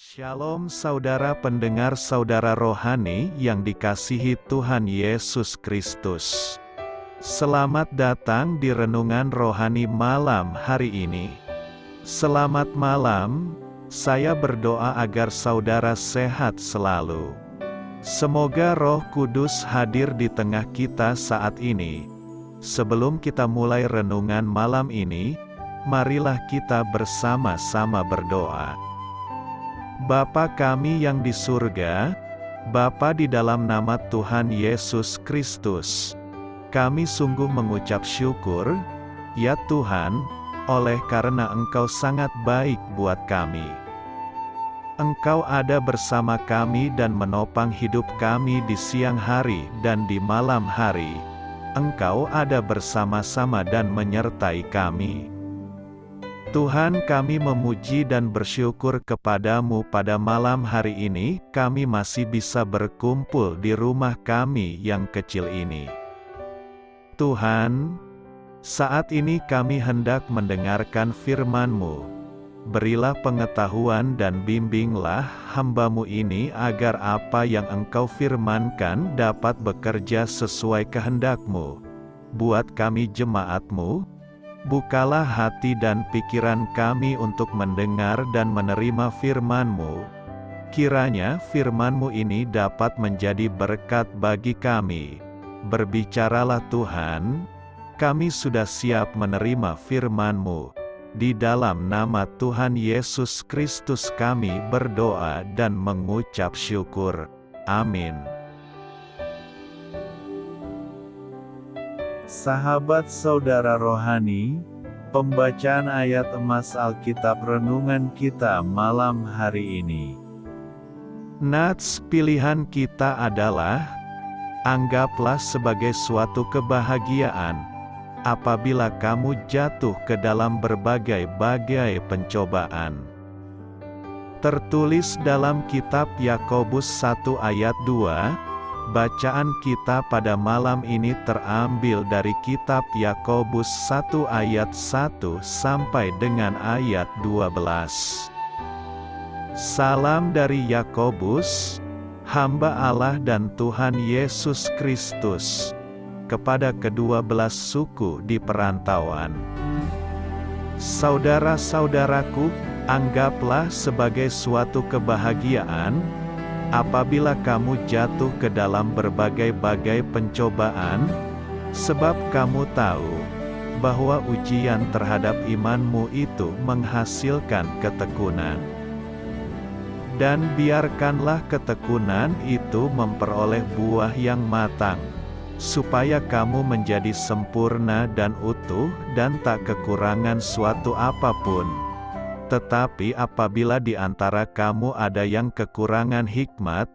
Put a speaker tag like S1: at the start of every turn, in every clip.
S1: Shalom saudara pendengar saudara rohani yang dikasihi Tuhan Yesus Kristus. Selamat datang di renungan rohani malam hari ini. Selamat malam, saya berdoa agar saudara sehat selalu. Semoga Roh Kudus hadir di tengah kita saat ini. Sebelum kita mulai renungan malam ini, marilah kita bersama-sama berdoa. Bapa kami yang di surga, Bapa di dalam nama Tuhan Yesus Kristus, kami sungguh mengucap syukur, ya Tuhan, oleh karena Engkau sangat baik buat kami. Engkau ada bersama kami dan menopang hidup kami di siang hari dan di malam hari. Engkau ada bersama-sama dan menyertai kami. Tuhan, kami memuji dan bersyukur kepadamu pada malam hari ini, kami masih bisa berkumpul di rumah kami yang kecil ini. Tuhan, saat ini kami hendak mendengarkan firman-Mu. Berilah pengetahuan dan bimbinglah hamba-Mu ini agar apa yang Engkau firmankan dapat bekerja sesuai kehendak-Mu. Buat kami jemaat-Mu, bukalah hati dan pikiran kami untuk mendengar dan menerima firman-Mu. Kiranya firman-Mu ini dapat menjadi berkat bagi kami. Berbicaralah Tuhan, kami sudah siap menerima firman-Mu. Di dalam nama Tuhan Yesus Kristus kami berdoa dan mengucap syukur. Amin.
S2: Sahabat saudara rohani, pembacaan ayat emas Alkitab renungan kita malam hari ini.
S1: Nats pilihan kita adalah, anggaplah sebagai suatu kebahagiaan, apabila kamu jatuh ke dalam berbagai-bagai pencobaan. Tertulis dalam kitab Yakobus 1 ayat 2, bacaan kita pada malam ini terambil dari kitab Yakobus 1 ayat 1 sampai dengan ayat 12. Salam dari Yakobus, hamba Allah dan Tuhan Yesus Kristus, kepada kedua belas suku di perantauan. Saudara-saudaraku, anggaplah sebagai suatu kebahagiaan, apabila kamu jatuh ke dalam berbagai-bagai pencobaan, sebab kamu tahu bahwa ujian terhadap imanmu itu menghasilkan ketekunan. Dan biarkanlah ketekunan itu memperoleh buah yang matang, supaya kamu menjadi sempurna dan utuh dan tak kekurangan suatu apapun. Tetapi apabila di antara kamu ada yang kekurangan hikmat,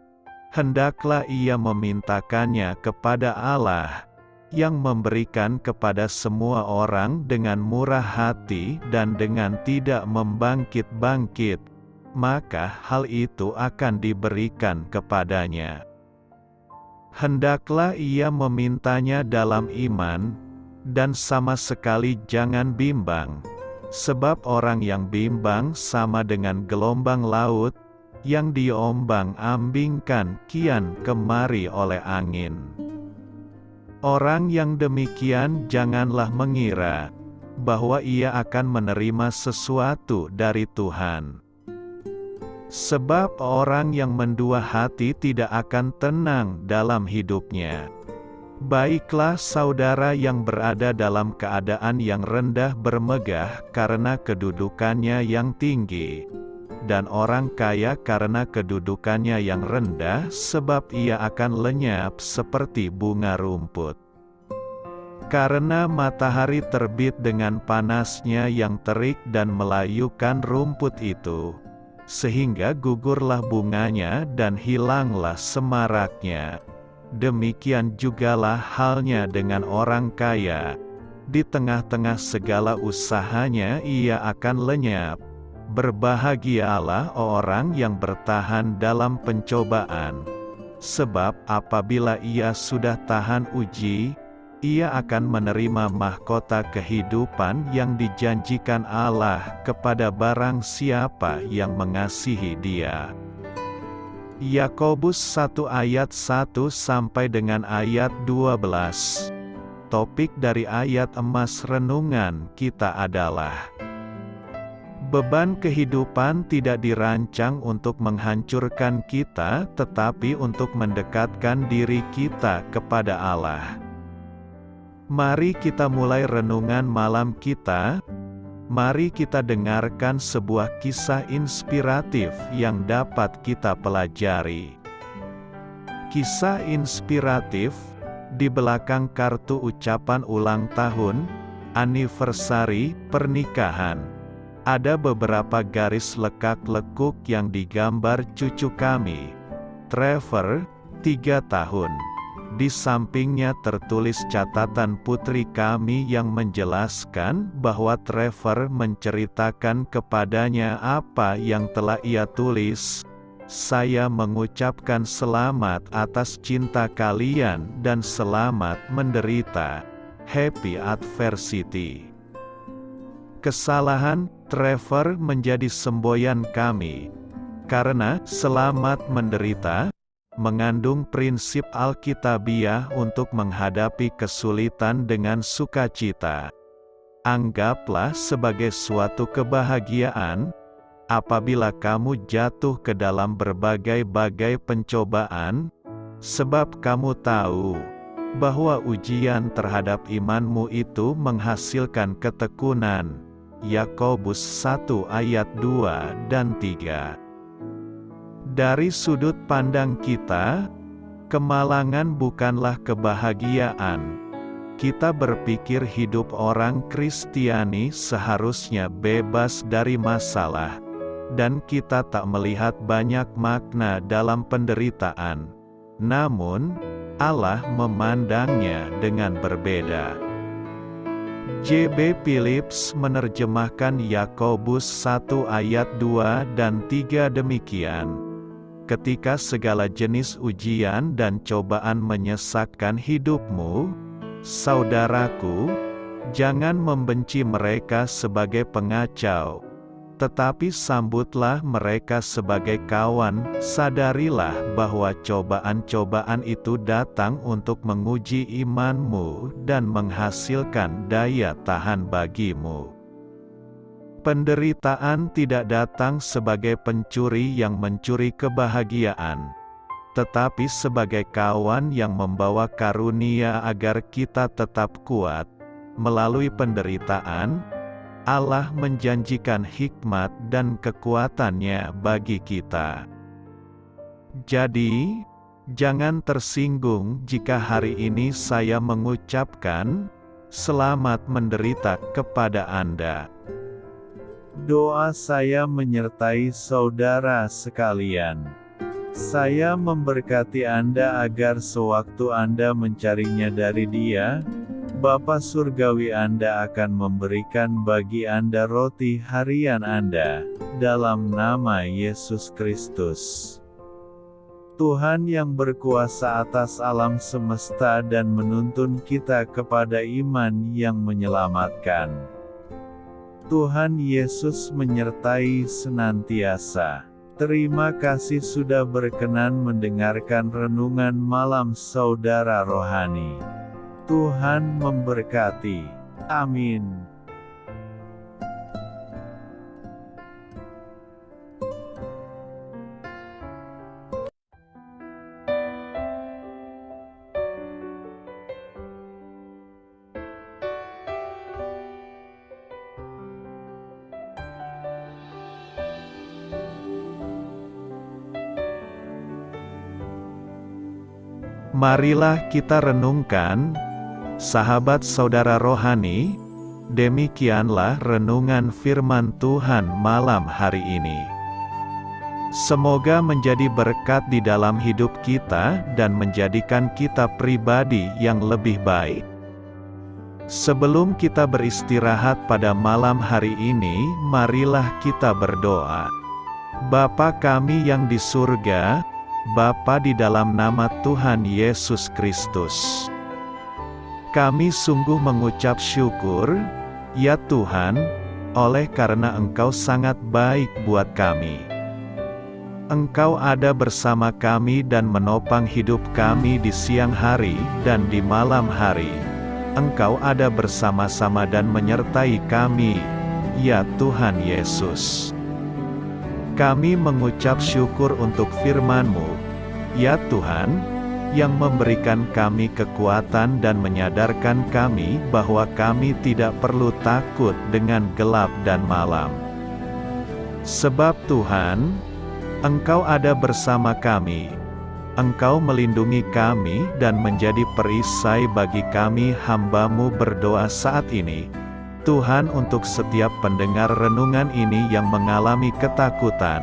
S1: hendaklah ia memintakannya kepada Allah, yang memberikan kepada semua orang dengan murah hati dan dengan tidak membangkit-bangkit, maka hal itu akan diberikan kepadanya. Hendaklah ia memintanya dalam iman, dan sama sekali jangan bimbang. Sebab orang yang bimbang sama dengan gelombang laut, yang diombang-ambingkan kian kemari oleh angin. Orang yang demikian janganlah mengira, bahwa ia akan menerima sesuatu dari Tuhan. Sebab orang yang mendua hati tidak akan tenang dalam hidupnya. Baiklah saudara yang berada dalam keadaan yang rendah bermegah karena kedudukannya yang tinggi, dan orang kaya karena kedudukannya yang rendah sebab ia akan lenyap seperti bunga rumput. Karena matahari terbit dengan panasnya yang terik dan melayukan rumput itu, sehingga gugurlah bunganya dan hilanglah semaraknya. Demikian jugalah halnya dengan orang kaya. Di tengah-tengah segala usahanya ia akan lenyap. Berbahagialah orang yang bertahan dalam pencobaan. Sebab apabila ia sudah tahan uji, ia akan menerima mahkota kehidupan yang dijanjikan Allah kepada barang siapa yang mengasihi Dia. Yakobus 1 ayat 1 sampai dengan ayat 12. Topik dari ayat emas renungan kita adalah: beban kehidupan tidak dirancang untuk menghancurkan kita, tetapi untuk mendekatkan diri kita kepada Allah. Mari kita mulai renungan malam kita. Mari kita dengarkan sebuah kisah inspiratif yang dapat kita pelajari. Kisah inspiratif di belakang kartu ucapan ulang tahun, anniversary, pernikahan. Ada beberapa garis lekak-lekuk yang digambar cucu kami, Trevor, 3 tahun. Di sampingnya tertulis catatan putri kami yang menjelaskan bahwa Trevor menceritakan kepadanya apa yang telah ia tulis. Saya mengucapkan selamat atas cinta kalian dan selamat menderita. Happy Adversity. Kesalahan Trevor menjadi semboyan kami, karena selamat menderita mengandung prinsip Alkitabiah untuk menghadapi kesulitan dengan sukacita. Anggaplah sebagai suatu kebahagiaan apabila kamu jatuh ke dalam berbagai-bagai pencobaan, sebab kamu tahu bahwa ujian terhadap imanmu itu menghasilkan ketekunan. Yakobus 1 ayat 2 dan 3. Dari sudut pandang kita, kemalangan bukanlah kebahagiaan. Kita berpikir hidup orang Kristiani seharusnya bebas dari masalah, dan kita tak melihat banyak makna dalam penderitaan. Namun, Allah memandangnya dengan berbeda. J.B. Phillips menerjemahkan Yakobus 1 ayat 2 dan 3 demikian: ketika segala jenis ujian dan cobaan menyesakkan hidupmu, saudaraku, jangan membenci mereka sebagai pengacau, tetapi sambutlah mereka sebagai kawan. Sadarilah bahwa cobaan-cobaan itu datang untuk menguji imanmu dan menghasilkan daya tahan bagimu. Penderitaan tidak datang sebagai pencuri yang mencuri kebahagiaan, tetapi sebagai kawan yang membawa karunia agar kita tetap kuat. Melalui penderitaan, Allah menjanjikan hikmat dan kekuatannya bagi kita. Jadi, jangan tersinggung jika hari ini saya mengucapkan selamat menderita kepada Anda.
S2: Doa saya menyertai saudara sekalian. Saya memberkati Anda agar sewaktu Anda mencarinya dari Dia, Bapa Surgawi Anda akan memberikan bagi Anda roti harian Anda, dalam nama Yesus Kristus. Tuhan yang berkuasa atas alam semesta dan menuntun kita kepada iman yang menyelamatkan. Tuhan Yesus menyertai senantiasa. Terima kasih sudah berkenan mendengarkan renungan malam saudara rohani. Tuhan memberkati. Amin.
S1: Marilah kita renungkan, sahabat saudara rohani, demikianlah renungan firman Tuhan malam hari ini. Semoga menjadi berkat di dalam hidup kita dan menjadikan kita pribadi yang lebih baik. Sebelum kita beristirahat pada malam hari ini, marilah kita berdoa. Bapa kami yang di surga, Bapa di dalam nama Tuhan Yesus Kristus, Kami sungguh mengucap syukur, ya Tuhan, oleh karena Engkau sangat baik buat kami. Engkau ada bersama kami dan menopang hidup kami di siang hari dan di malam hari. Engkau ada bersama-sama dan menyertai kami, ya Tuhan Yesus. Kami mengucap syukur untuk firman-Mu, ya Tuhan, yang memberikan kami kekuatan dan menyadarkan kami bahwa kami tidak perlu takut dengan gelap dan malam. Sebab Tuhan, Engkau ada bersama kami. Engkau melindungi kami dan menjadi perisai bagi kami hamba-Mu berdoa saat ini. Tuhan, untuk setiap pendengar renungan ini yang mengalami ketakutan,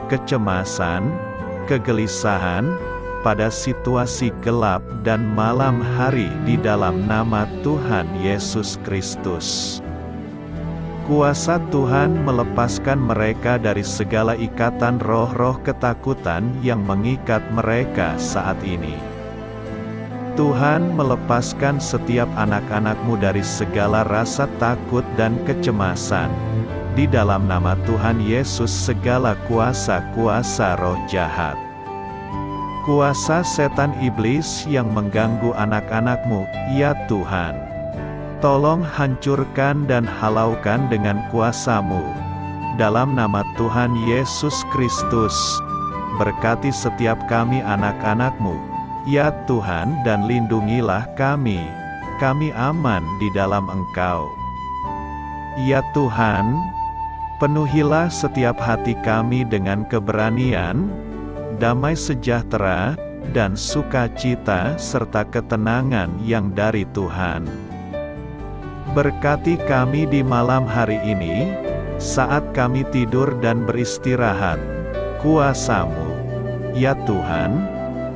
S1: kecemasan, kegelisahan, pada situasi gelap dan malam hari di dalam nama Tuhan Yesus Kristus. Kuasa Tuhan melepaskan mereka dari segala ikatan roh-roh ketakutan yang mengikat mereka saat ini. Tuhan melepaskan setiap anak-anak-Mu dari segala rasa takut dan kecemasan. Di dalam nama Tuhan Yesus segala kuasa-kuasa roh jahat, kuasa setan iblis yang mengganggu anak-anak-Mu, ya Tuhan, tolong hancurkan dan halaukan dengan kuasa-Mu. Dalam nama Tuhan Yesus Kristus, berkati setiap kami anak-anak-Mu, ya Tuhan, dan lindungilah kami. Kami aman di dalam Engkau. Ya Tuhan, penuhilah setiap hati kami dengan keberanian, damai sejahtera, dan sukacita serta ketenangan yang dari Tuhan. Berkati kami di malam hari ini, saat kami tidur dan beristirahat. Kuasa-Mu, ya Tuhan,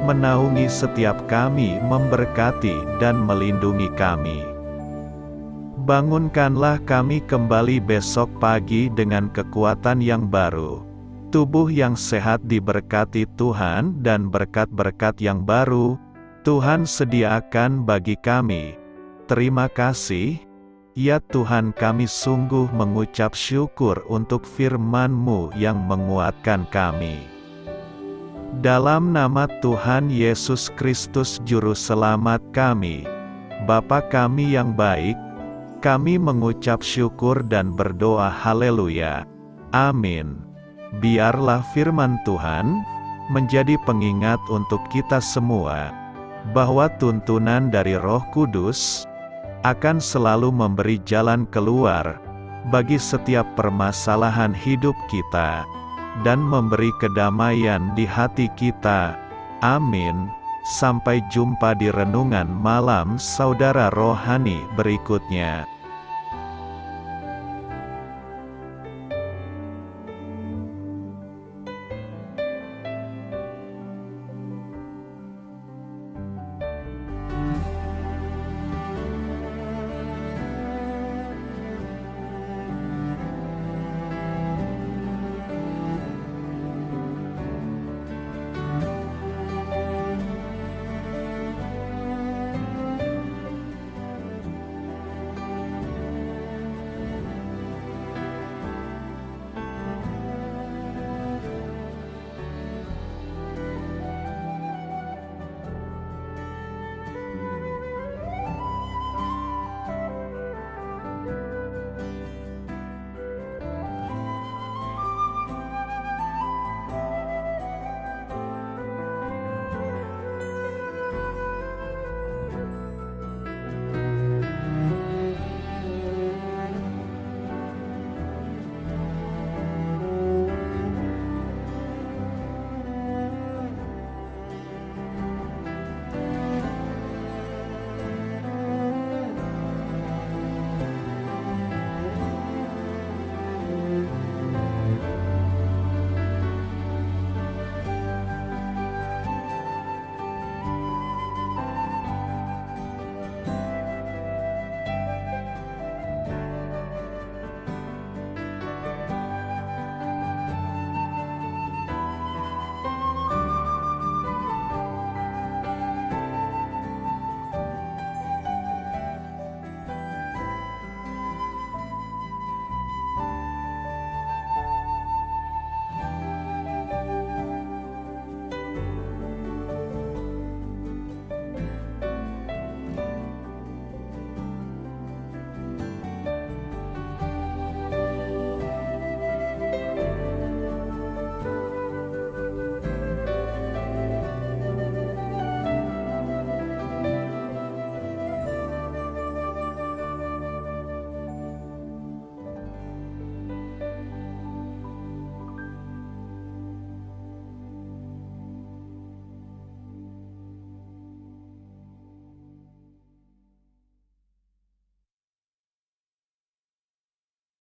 S1: menaungi setiap kami, memberkati dan melindungi kami. Bangunkanlah kami kembali besok pagi dengan kekuatan yang baru. Tubuh yang sehat diberkati Tuhan dan berkat-berkat yang baru, Tuhan sediakan bagi kami. Terima kasih, ya Tuhan, kami sungguh mengucap syukur untuk firman-Mu yang menguatkan kami. Dalam nama Tuhan Yesus Kristus Juru Selamat kami, Bapa kami yang baik, kami mengucap syukur dan berdoa haleluya. Amin. Biarlah firman Tuhan menjadi pengingat untuk kita semua, bahwa tuntunan dari Roh Kudus akan selalu memberi jalan keluar bagi setiap permasalahan hidup kita, dan memberi kedamaian di hati kita. Amin. Sampai jumpa di renungan malam saudara rohani berikutnya.